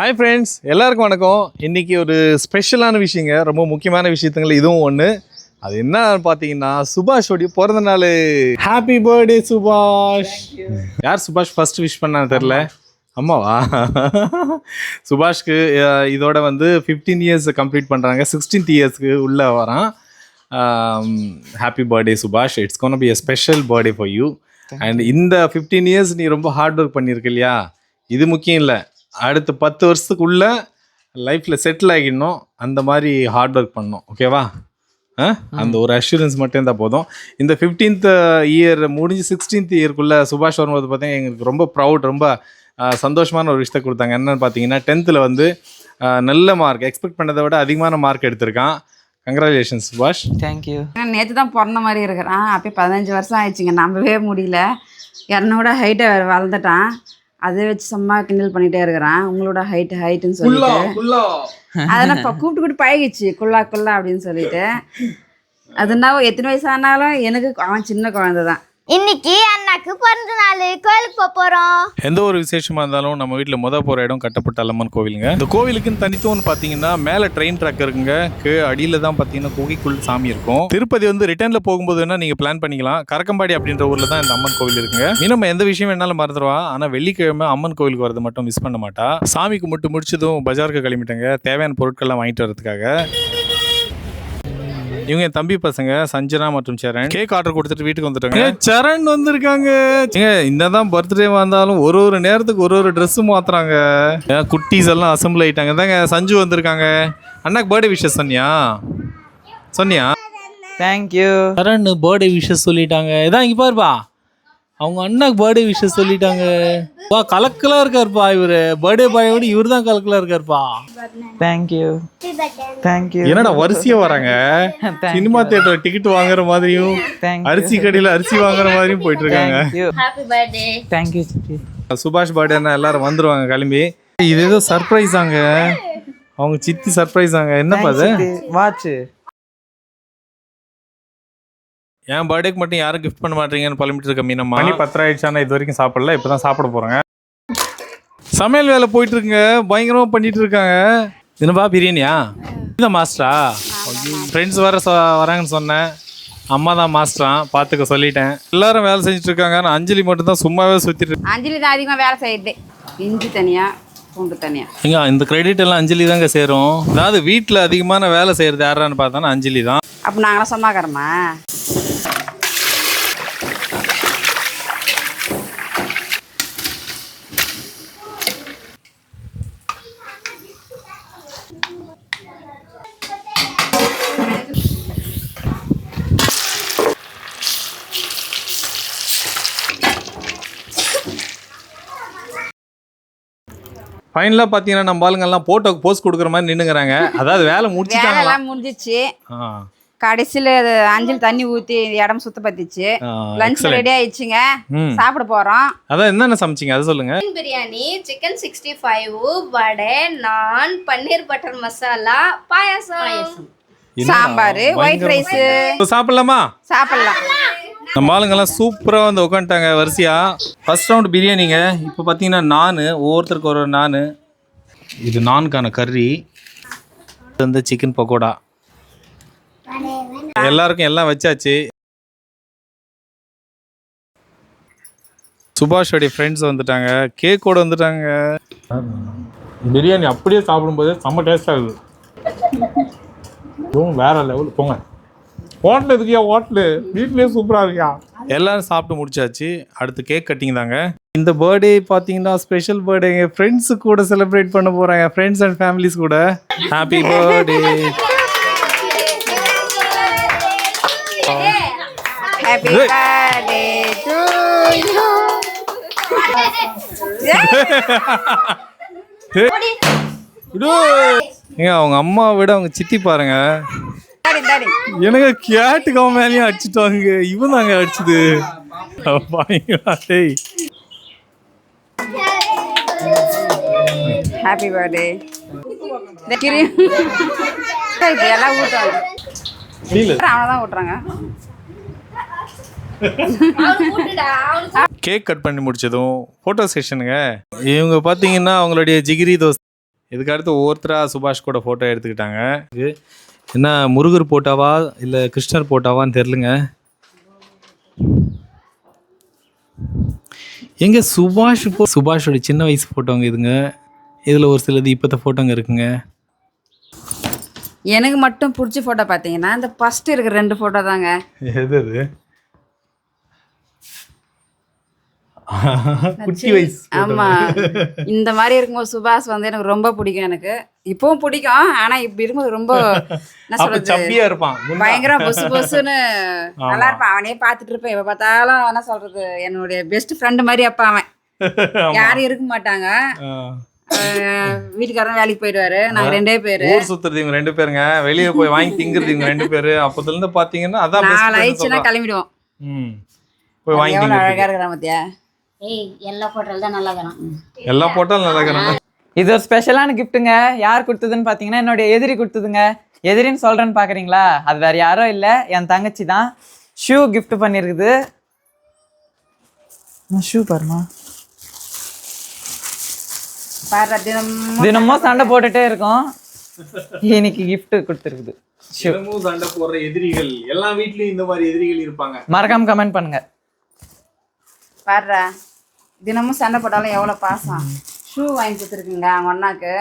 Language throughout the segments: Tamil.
ஹாய் ஃப்ரெண்ட்ஸ், எல்லாருக்கும் வணக்கம். இன்றைக்கி ஒரு ஸ்பெஷலான விஷயங்க, ரொம்ப முக்கியமான விஷயத்துங்கள இதுவும் ஒன்று. அது என்ன பார்த்தீங்கன்னா சுபாஷோடைய பிறந்த நாள். ஹாப்பி பர்த்டே சுபாஷ். யார் சுபாஷ் ஃபர்ஸ்ட் விஷ் பண்ணான்னு தெரில? அம்மாவா? சுபாஷ்க்கு இதோட வந்து 15 இயர்ஸ் கம்ப்ளீட் பண்ணுறாங்க. 16th இயர்ஸ்க்கு உள்ளே வரான். ஹாப்பி பர்த்டே சுபாஷ். It's gonna be a special birthday for you. And இந்த 15 இயர்ஸ் நீ ரொம்ப ஹார்ட் ஒர்க் பண்ணியிருக்க இல்லையா? இது முக்கியம் இல்லை, அடுத்த 10 வருஷத்துக்குள்ள லைஃப்பில் செட்டில் ஆகிடணும். அந்த மாதிரி ஹார்ட் ஒர்க் பண்ணணும். ஓகேவா? அந்த ஒரு அஷூரன்ஸ் மட்டும் இருந்தால் போதும். இந்த 15th இயர் முடிஞ்சு 16th இயர்க்குள்ளே சுபாஷ் வரும்போது பார்த்தீங்கன்னா எங்களுக்கு ரொம்ப ப்ரவுட், ரொம்ப சந்தோஷமான ஒரு விஷயத்தை கொடுத்தாங்க. என்னென்னு பார்த்தீங்கன்னா 10th வந்து நல்ல மார்க், எக்ஸ்பெக்ட் பண்ணதை விட அதிகமான மார்க் எடுத்திருக்கான். கங்க்ராச்சுலேஷன்ஸ் சுபாஷ். தேங்க்யூ. நேற்று தான் பிறந்த மாதிரி இருக்கிறான். அப்போ 15 வருஷம் ஆயிடுச்சுங்க. நம்பவே முடியல. என்னோட ஹைட்டை வளர்ந்துட்டான். அதை வச்சு சும்மா கிண்டல் பண்ணிகிட்டே இருக்கிறான். உங்களோட ஹைட்டுன்னு சொல்லிட்டு அதெல்லாம் இப்போ கூப்பிட்டு பழகிச்சு, குள்ளா அப்படின்னு சொல்லிட்டு. அதுனா எத்தனை வயசு ஆனாலும் எனக்கு அவன் சின்ன குழந்தை தான். இன்னைக்கு அண்ணாக்கு பிறந்த நாள், கோயிலுக்கு போறோம். எந்த ஒரு விசேஷமா இருந்தாலும் நம்ம வீட்டில் போகிற இடம் கட்டப்பட்ட அம்மன் கோவிலுங்க. இந்த கோவிலுக்குன்னு தனித்துவம்னு பார்த்தீங்கன்னா மேலே ட்ரெயின் ட்ராக் இருக்குங்க, அடியில் தான் பார்த்தீங்கன்னா குகைக்குள் சாமி இருக்கும். திருப்பதி வந்து ரிட்டர்னில் போகும்போது வேணா நீங்கள் பிளான் பண்ணிக்கலாம். கரக்கம்பாடி அப்படின்ற ஊரில் தான் இந்த அம்மன் கோவில் இருக்குங்க. நம்ம எந்த விஷயம் வேணாலும் மறந்துடுவா, ஆனால் வெள்ளிக்கிழமை அம்மன் கோவிலுக்கு வரது மட்டும் மிஸ் பண்ண மாட்டா. சாமிக்கு மட்டும் முடிச்சதும் பஜாருக்கு கிளம்பிட்டாங்க தேவையான பொருட்கள்லாம் வாங்கிட்டு வரதுக்காக. இவங்க என் தம்பி பசங்க சஞ்சனா மற்றும் சரண். கேக் ஆர்டர் கொடுத்துட்டு வீட்டுக்கு வந்துட்டாங்க. சரண் வந்திருக்காங்க. என்னதான் பர்த்டே வந்தாலும் ஒரு நேரத்துக்கு ஒரு ட்ரெஸ் மாத்துறாங்க. குட்டீஸ் எல்லாம் அசம்பிள் ஆயிட்டாங்க. தாங்க சஞ்சு வந்திருக்காங்க. அண்ணாக்கு பர்த்டே விஷஸ் சொன்னியா? தேங்க்யூ. சரண் பர்த்டே விஷஸ் சொல்லிட்டாங்க. இதான் இங்கே பாருப்பா, அவங்க அண்ணாக்கு பர்த்டே விஷஸ் சொல்லிட்டாங்க. வா, கலக்கலாக இருக்காருப்பா இவர். பர்த்டே பாயோட இவர் தான் கலக்கலாக இருக்காருப்பா. தேங்க்யூ. தேங்க்யூ. என்னடா வரிசையா வராங்க? சினிமா தியேட்டர் டிக்கெட் வாங்குற மாதிரியும் அரிசி கடையில் அரிசி வாங்குற மாதிரியும் போயிட்டு இருக்காங்க. Happy birthday. தேங்க்யூ. சுபாஷ் பர்த்டேன்னா எல்லாரும் வந்துருவாங்க கிளம்பி. இது ஏதோ சர்ப்ரைஸ் ஆங்க, அவங்க சித்தி சர்ப்ரைஸ் ஆங்க. என்னப்பா அது? வாட்ச். என் பர்த்டேக்கு மட்டும் யாரும் கிஃப்ட் பண்ண மாட்டீங்கன்னு புலம்பிட்டு இருக்க மீனம்மா. மணி 10 ஆயிடுச்சானா இது வரைக்கும் சாப்பிடல, இப்பதான் சாப்பிட போறேங்க. சமையல் வேலை போயிட்டு இருக்குங்க, பயங்கரமா பண்ணிட்டு இருக்காங்க. என்னப்பா பிரியாணியா? இதுதான் மாஸ்டரா? ஃப்ரெண்ட்ஸ் வராங்கன்னு சொன்னேன். அம்மா தான் மாஸ்டரா, பார்த்துக்க சொல்லிட்டேன். எல்லாரும் வேலை செஞ்சுட்டு இருக்காங்க. ஆனால் அஞ்சலி மட்டும் தான் சும்மாவே சுத்திட்டு. அஞ்சலி தான் அதிகமாக வேலை செய்யுது. இஞ்சி தனியா, பூண்டு தனியா. ஏங்க இந்த கிரெடிட் எல்லாம் அஞ்சலி தாங்க சேரும். அதாவது வீட்டில் அதிகமான வேலை செய்யறது யாரான்னு பார்த்தானா அஞ்சலி தான். அப்போ நாங்களாம் சொன்னாக்கிறோமா? ஃபைனலாக பார்த்தீங்கன்னா நம்ம ஆளுங்கெல்லாம் போட்டோக்கு போஸ்ட் கொடுக்குற மாதிரி நின்றுங்கிறாங்க. அதாவது வேலை முடிஞ்சிச்சு. கடைசியில் அஞ்சலி தண்ணி ஊற்றி இடம் சுத்த பத்திச்சு. லஞ்ச் ரெடி ஆயிடுச்சுங்க, சாப்பிட போகிறோம். அதான் என்னென்ன சமைச்சிங்க அதை சொல்லுங்க. Biryani, chicken 65, vada, naan, paneer butter masala, payasam, sambar, white rice. சாப்பிடலாமா? சாப்பிடலாம். நம்ம ஆளுங்கெல்லாம் சூப்பராக வந்து உட்காந்துட்டாங்க வரிசையா. ஃபர்ஸ்ட் ரவுண்ட் பிரியாணிங்க. இப்போ பார்த்தீங்கன்னா நான் ஒவ்வொருத்தருக்கு ஒரு நான். இது நான்கான கறி, இது வந்து சிக்கன் பக்கோடா. எல்லாருக்கும் எல்லாம் வச்சாச்சு. சுபாஷோடைய ஃப்ரெண்ட்ஸ் வந்துட்டாங்க, கேக்கோட வந்துட்டாங்க. பிரியாணி அப்படியே சாப்பிடும்போது செம்ம டேஸ்ட் ஆகுது. வேற லெவல். போங்க ஹோட்டல் இருக்கியா? ஹோட்டலு வீட்லேயே சூப்பராக இருக்கியா? எல்லாரும் சாப்பிட்டு முடிச்சாச்சு. அடுத்து கேக் கட்டிங் தாங்க. இந்த பர்த்டே பார்த்தீங்கன்னா ஸ்பெஷல் பர்த்டேங்க. ஃப்ரெண்ட்ஸு கூட செலிப்ரேட் பண்ண போகிறாங்க, ஃப்ரெண்ட்ஸ் அண்ட் ஃபேமிலிஸ் கூட. Happy birthday. Happy birthday to you. ஏங்க அவங்க அம்மாவை விட அவங்க சித்தி பாருங்க. எனக்கு கேட்டுக்கு அவன் மேலேயும் அடிச்சுட்டாங்க. இவன் தாங்க அடிச்சுது. Happy birthday. எல்லாம் ஊட்டுவாங்க, அவனதான் ஊட்டுறாங்க. கேக் கட் பண்ணி முடிச்சதும் ஃபோட்டோ செஷனுங்க. இவங்க பார்த்தீங்கன்னா அவங்களுடைய ஜிகிரி தோஸ்த் இதுக்கு அடுத்து ஒவ்வொருத்தராக சுபாஷ் கூட ஃபோட்டோ எடுத்துக்கிட்டாங்க. இது என்ன முருகர் போட்டாவா இல்லை கிருஷ்ணர் போட்டாவான்னு தெரிலுங்க. எங்க சுபாஷோட சின்ன வயசு ஃபோட்டோங்க இதுங்க. இதில் ஒரு சிலது இப்போத்த ஃபோட்டோங்க இருக்குங்க. எனக்கு மட்டும் பிடிச்ச ஃபோட்டோ பார்த்தீங்கன்னா இந்த ஃபஸ்ட்டு இருக்கிற 2 ஃபோட்டோ தாங்க. எது அது? குட்டி வயசு. ஆமாம், இந்த மாதிரி இருக்கும்போது சுபாஷ் வந்து எனக்கு ரொம்ப பிடிக்கும். எனக்கு இப்பவும் பிடிக்கும். ஆனால் இப்படி இருக்கும்போது ரொம்ப என்ன சொல்றது, சப்பியா இருப்பான், பயங்கர பொசு பொசுன்னு நல்லா இருப்பான். அவனே பார்த்துட்டு இருப்பேன் எப்போ பார்த்தாலும். என்ன சொல்றது, என்னுடைய பெஸ்ட் ஃப்ரெண்டு மாதிரி அப்பா அவன். யாரும் இருக்க மாட்டாங்க. வீட்டுக்காரன் வேலைக்கு போயிடுவாரு, நாங்க 2 பேரு ஊர் சுத்துறது இவங்க 2 பேருங்க. வெளியே போய் வாங்கி திங்கிறது இவங்க 2 பேரு. அப்பத்துல இருந்து பாத்தீங்கன்னா அதான் 4 ஆயிடுச்சுன்னா கிளம்பிடுவோம். போய் வாங்கி எவ்வளவு அழகா இருக்கிறான் பாத்தியா? எல்லா போட்டோல தான் நல்லா இருக்கிறான். எல்லா போட்டாலும் நல்லா இருக்கிறான். இது ஒரு ஸ்பெஷலான கிஃப்ட்டுங்க. யார் கொடுத்ததுன்னு பார்த்தீங்கன்னா என்னுடைய எதிரி கொடுத்ததுங்க. எதிரின்னு சொல்கிறேன்னு பார்க்குறீங்களா? அது வேறு யாரும் இல்லை, என் தங்கச்சி தான். ஷூ gift பண்ணியிருக்குது. ஷூ பாருமா, தினமும் சண்டை போட்டுட்டே இருக்கோம். இன்னைக்கு gift கொடுத்துருக்குது. தினமும் சண்டை போடுற எதிரிகள் எல்லா வீட்லயும் இந்த மாதிரி எதிரிகள் இருப்பாங்க. மறக்காம கமெண்ட் பண்ணுங்க. பாடுறா, தினமும் சண்டை போட்டாலும் எவ்வளோ பாசம். ஷூ வாங்கி கொடுத்துருக்குங்க அவங்க அண்ணாக்கு.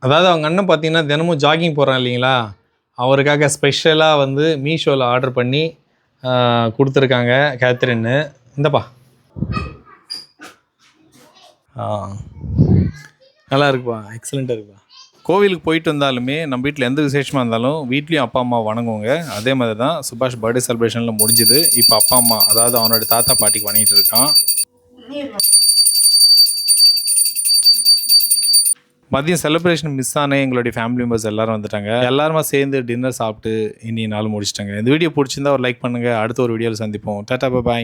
அதாவது அவங்க அண்ணன் பார்த்தீங்கன்னா தினமும் ஜாகிங் போகிறான் இல்லைங்களா, அவருக்காக ஸ்பெஷலாக வந்து மீஷோவில் ஆர்டர் பண்ணி கொடுத்துருக்காங்க கேத்ரின்னு. இந்தப்பா நல்லா இருக்குப்பா, எக்ஸலண்ட்டாக இருக்குப்பா. கோவிலுக்கு போயிட்டு வந்தாலுமே நம்ம வீட்டில் எந்த விசேஷமாக இருந்தாலும் வீட்லேயும் அப்பா அம்மா வணங்குவோங்க. அதே மாதிரி தான் சுபாஷ் பர்த்டே செலிப்ரேஷனில் முடிஞ்சுது. இப்போ அப்பா அம்மா, அதாவது அவனோட தாத்தா பாட்டிக்கு வணங்கிட்டு இருக்கான். மதியம் செலிப்ரேஷன் மிஸ் ஆன எங்களுடைய ஃபேமிலி மெம்பர்ஸ் எல்லாரும் வந்துட்டாங்க. எல்லாருமா சேர்ந்து டின்னர் சாப்பிட்டு இன்னி நாள் முடிச்சிட்டாங்க. இந்த வீடியோ பிடிச்சிருந்தா ஒரு லைக் பண்ணுங்கள். அடுத்த ஒரு வீடியோவில் சந்திப்போம். டாடா, பாய்.